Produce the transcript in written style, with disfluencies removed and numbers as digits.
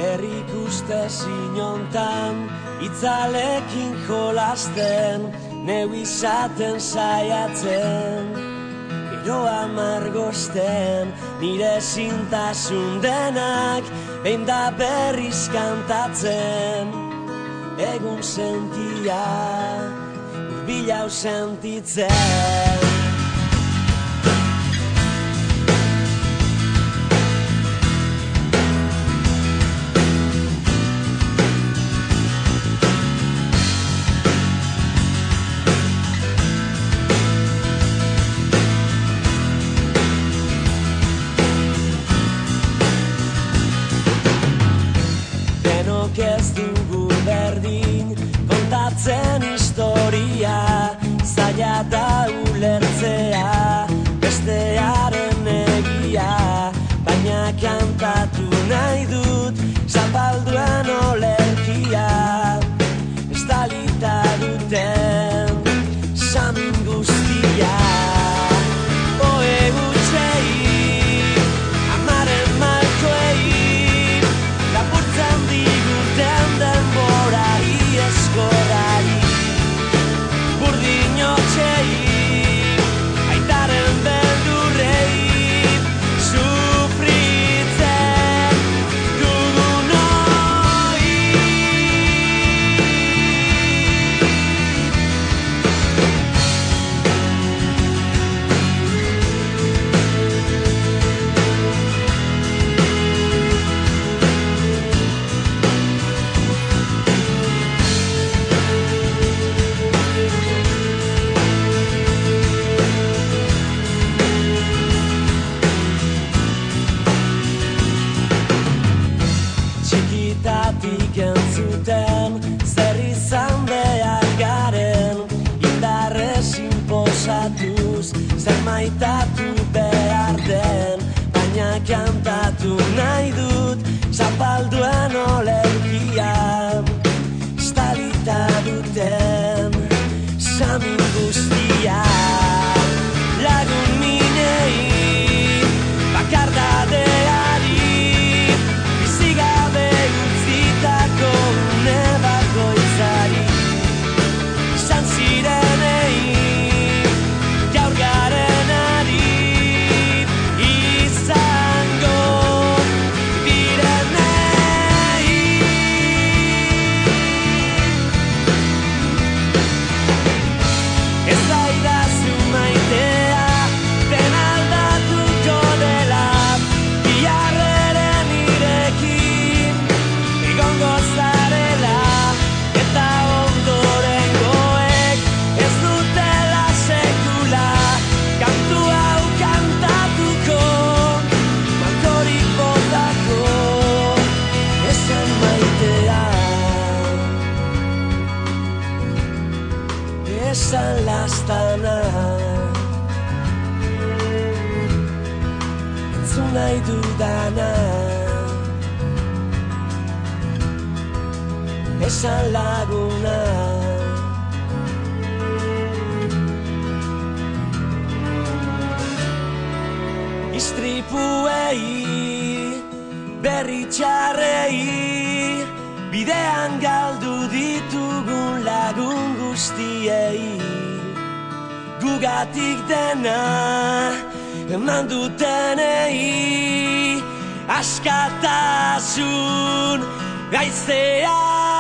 Herrik uste zinontan, itzalekin jolasten, neu izaten saiatzen, geroa margosten, nire zintasun denak, behin da berriz kantatzen, egun sentia, hurbilau sentitzen. Ez dugu berdin kontatzen historia, zaila da ulertzea bestearen egia, baina kantatu nahi dut zapalduen olerkia, estalita duten samin guztia. Oe gutxei, amaren malkoei, lapurtzen diguten denborari eskorari, burdin hotxei, aitaren beldurrei, sufritzen dugun hoi. Txikitatik entzuten, zer izan behar garen, indarrez inposatuz, zer maitatu behar den, baina kantatu nahi dut zapalduen olerkia, estalita duten samin guztia. Lagun minei, bakardadeari, bizigabe utzitako une bakoitzari, izan zirenei, gaur garenari, izango direnei. Ez daidazu maitea, den aldatuko dela, biharreren irekin egongo zarela, eta ondorengoek ez dutela sekula kantu hau kantatuko, malkorik botako esan maitea, esan lastana, entzun nahi dudana, esan laguna. Istripuei, berri txarrei, bidean galdu ditugun lagun guztiei, gugatik dena eman dutenei, askatasun gaiztea.